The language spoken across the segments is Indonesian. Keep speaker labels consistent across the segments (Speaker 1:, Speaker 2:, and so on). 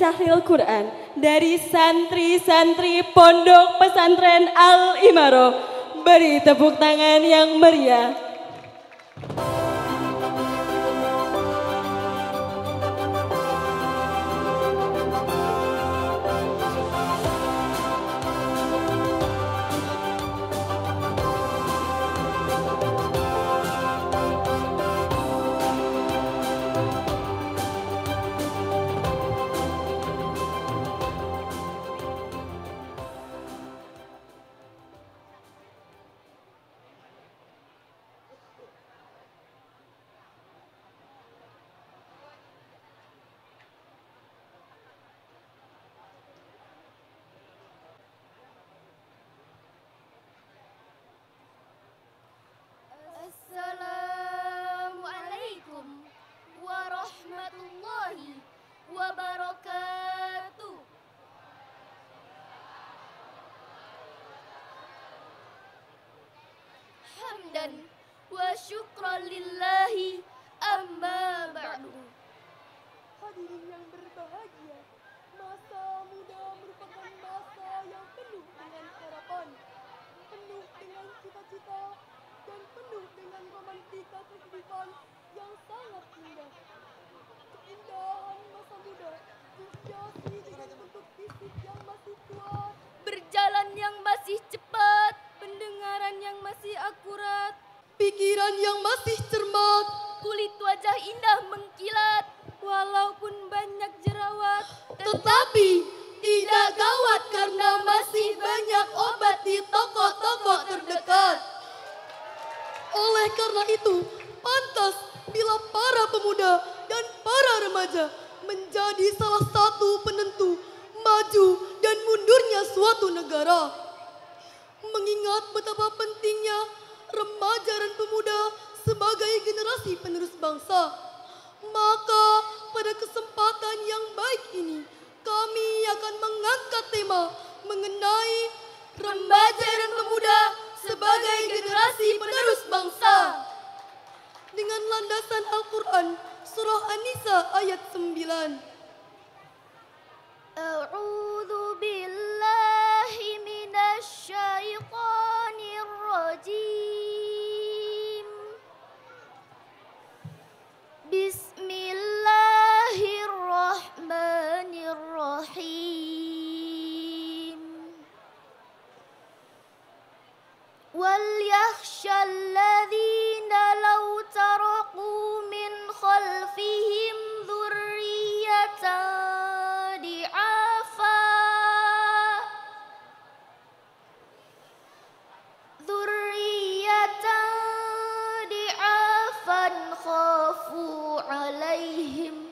Speaker 1: Syahril Quran dari santri-santri Pondok Pesantren Al-Imaro. Beri tepuk tangan yang meriah.
Speaker 2: Assalamualaikum warahmatullahi wabarakatuh. Hamdan wa syukran lillahi amma ba'du.
Speaker 3: Hadirin yang berbahagia, masa muda merupakan masa yang penuh dengan harapan, penuh dengan cita-cita, dan penuh dengan romantika kehidupan yang sangat indah. Keindahan masa muda dihiasi dengan bentuk fisik yang masih kuat,
Speaker 2: Berjalan yang masih cepat, pendengaran yang masih akurat,
Speaker 3: pikiran yang masih cermat,
Speaker 2: kulit wajah indah mengkilat, walaupun banyak jerawat.
Speaker 3: tetapi tidak gawat karena masih banyak obat di toko-toko terdekat. Oleh karena itu, pantas bila para pemuda dan para remaja menjadi salah satu penentu maju dan mundurnya suatu negara. Mengingat betapa pentingnya remaja dan pemuda sebagai generasi penerus bangsa, maka pada kesempatan yang baik ini kami akan mengangkat tema mengenai remaja dan pemuda sebagai generasi penerus bangsa. Dengan landasan Al-Quran, surah An-Nisa ayat 9.
Speaker 2: A'udzu billahi minasy syaithanir rajim. Bismillahirrahmanirrahim. Wal yakhshal ladzina law taraku min khalfihim dzurriyyatan di'afa khafu alaihim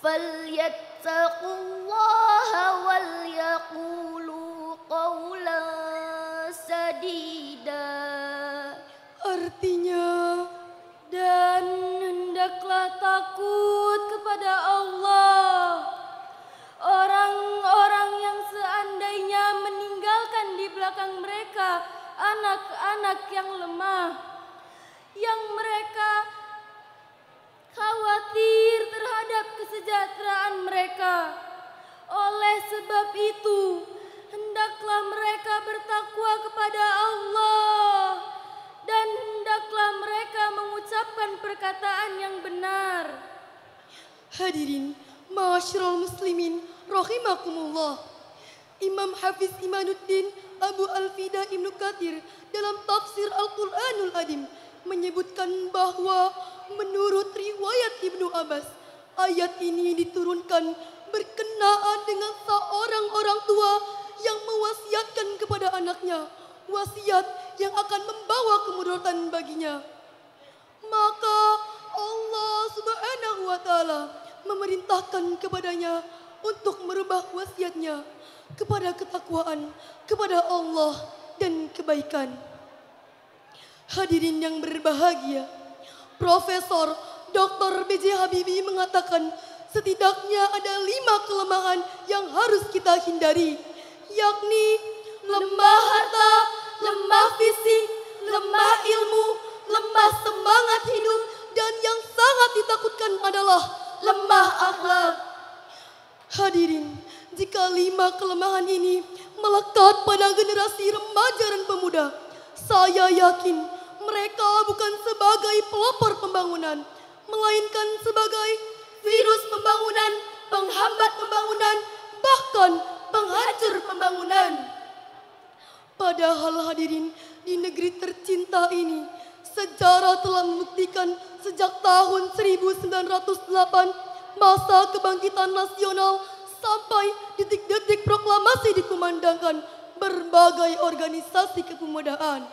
Speaker 2: falyattaqullaha wal yaqulu qawlan sadida.
Speaker 3: Artinya,
Speaker 1: Dan hendaklah takut kepada Allah. Orang-orang yang seandainya meninggalkan di belakang mereka anak-anak yang lemah, yang mereka khawatir terhadap kesejahteraan mereka. Oleh sebab itu, hendaklah mereka bertakwa kepada Allah dan hendaklah mereka mengucapkan perkataan yang benar.
Speaker 3: hadirin, ma'asyiral muslimin, rahimakumullah. Imam Hafiz Imanuddin Abu Al-Fida Ibnu Katsir dalam tafsir Al-Quranul Adim menyebutkan bahwa menurut riwayat Ibnu Abbas, ayat ini diturunkan berkenaan dengan seorang orang tua yang mewasiatkan kepada anaknya wasiat yang akan membawa kemudaratan baginya. Maka Allah Subhanahu wa taala memerintahkan kepadanya untuk merubah wasiatnya kepada ketakwaan kepada Allah dan kebaikan. Hadirin yang berbahagia, Profesor Dr. B.J. Habibie mengatakan setidaknya ada 5 kelemahan yang harus kita hindari, yakni lemah harta, lemah fisik, lemah ilmu, lemah semangat hidup, dan yang sangat ditakutkan adalah
Speaker 1: lemah akhlak. Hadirin, jika 5 kelemahan ini melekat pada generasi remaja dan pemuda, saya yakin mereka bukan sebagai pelopor pembangunan, melainkan sebagai virus pembangunan, penghambat pembangunan, bahkan penghancur pembangunan. Padahal hadirin, di negeri tercinta ini, sejarah telah membuktikan sejak tahun 1908 masa kebangkitan nasional sampai detik-detik proklamasi dikumandangkan berbagai organisasi kepemudaan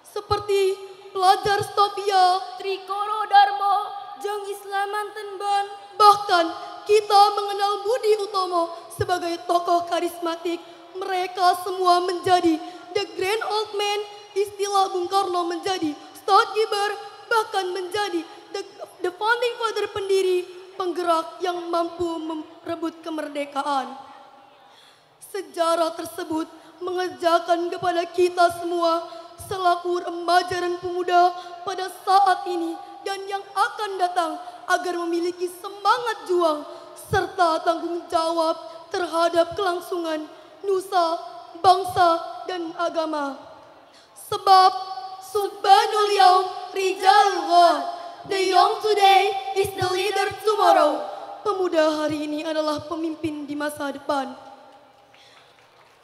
Speaker 1: seperti Pelajar Stopia,
Speaker 2: Trikoro Darmo,
Speaker 1: Jong Islaman Tenban, bahkan kita mengenal Budi Utomo sebagai tokoh karismatik. Mereka semua menjadi the grand old man, istilah Bung Karno menjadi Stoutkeeper, bahkan menjadi the founding father, pendiri, penggerak yang mampu merebut kemerdekaan. Sejarah tersebut mengajarkan kepada kita semua selaku remaja dan pemuda pada saat ini dan yang akan datang agar memiliki semangat juang serta tanggung jawab terhadap kelangsungan nusa, bangsa, dan agama. Sebab Subhanul Yaum Rijal Ghad, the young today is the leader tomorrow. Pemuda hari ini adalah pemimpin di masa depan.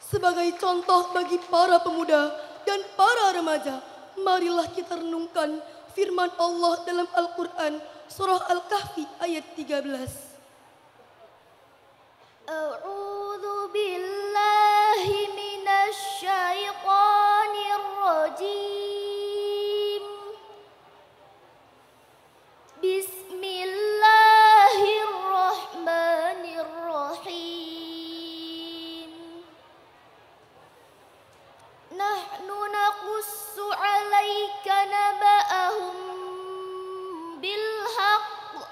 Speaker 1: Sebagai contoh bagi para pemuda dan para remaja, marilah kita renungkan firman Allah dalam Al-Quran, surah Al-Kahfi ayat 13.
Speaker 2: A'udzu billahi minasy syaithanir rajim. Bismillahirrahmanirrahim. Nahnu naqussu 'alaika naba'ahum bil haqq.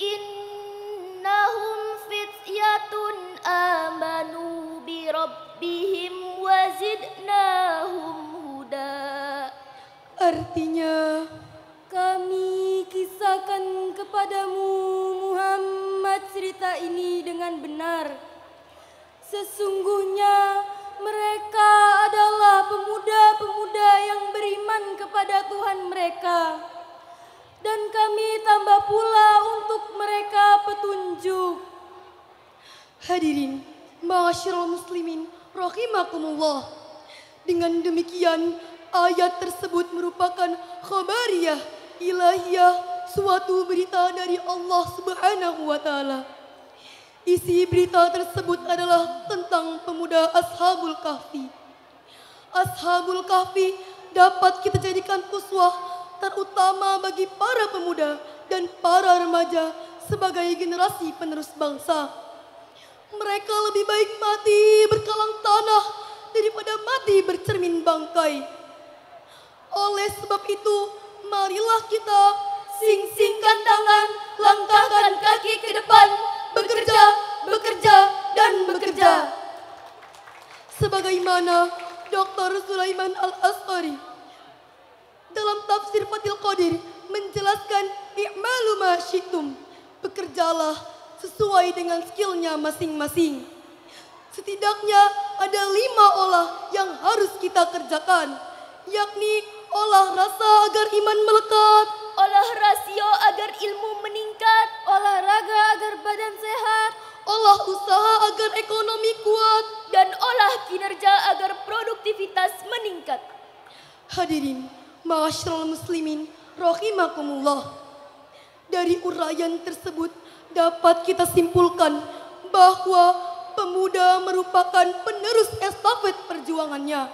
Speaker 2: Innahum fityatun amanu bi rabbihim wa zidnahum huda.
Speaker 1: Artinya, kami kisahkan kepadamu Muhammad cerita ini dengan benar. Sesungguhnya mereka adalah pemuda-pemuda yang beriman kepada Tuhan mereka. Dan kami tambah pula untuk mereka petunjuk. Hadirin, ma'asyiral muslimin, rahimakumullah. Dengan demikian, ayat tersebut merupakan khabariyah, ilahiyah, suatu berita dari Allah Subhanahu wa Ta'ala. Isi berita tersebut adalah tentang pemuda Ashabul Kahfi. Ashabul Kahfi dapat kita jadikan uswah, terutama bagi para pemuda dan para remaja sebagai generasi penerus bangsa. Mereka lebih baik mati berkalang tanah daripada mati bercermin bangkai. Oleh sebab itu, marilah kita sing-singkan tangan, langkahkan kaki ke depan, bekerja, bekerja, dan bekerja. Sebagaimana Dr. Sulaiman Al-Asqari dalam tafsir Fathul Qadir menjelaskan, i'malu ma syi'tum, bekerjalah sesuai dengan skillnya masing-masing. Setidaknya ada 5 olah yang harus kita kerjakan, yakni olah rasa agar iman melekat,
Speaker 2: Olah rasio agar ilmu meningkat,
Speaker 1: olahraga agar badan sehat, olah usaha agar ekonomi kuat,
Speaker 2: dan olah kinerja agar produktivitas meningkat.
Speaker 1: Hadirin, ma'asyiral muslimin, rahimakumullah. Dari uraian tersebut dapat kita simpulkan bahwa pemuda merupakan penerus estafet perjuangannya.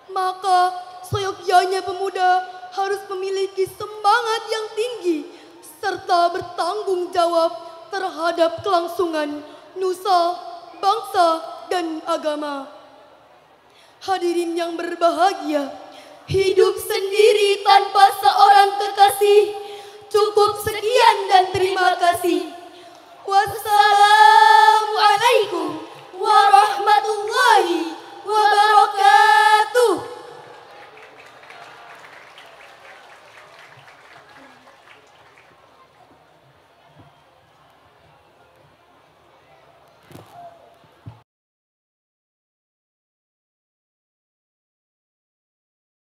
Speaker 1: Maka seyogyanya pemuda harus memiliki semangat yang tinggi serta bertanggung jawab terhadap kelangsungan nusa, bangsa, dan agama. Hadirin yang berbahagia, hidup sendiri tanpa seorang kekasih. Cukup sekian dan terima kasih.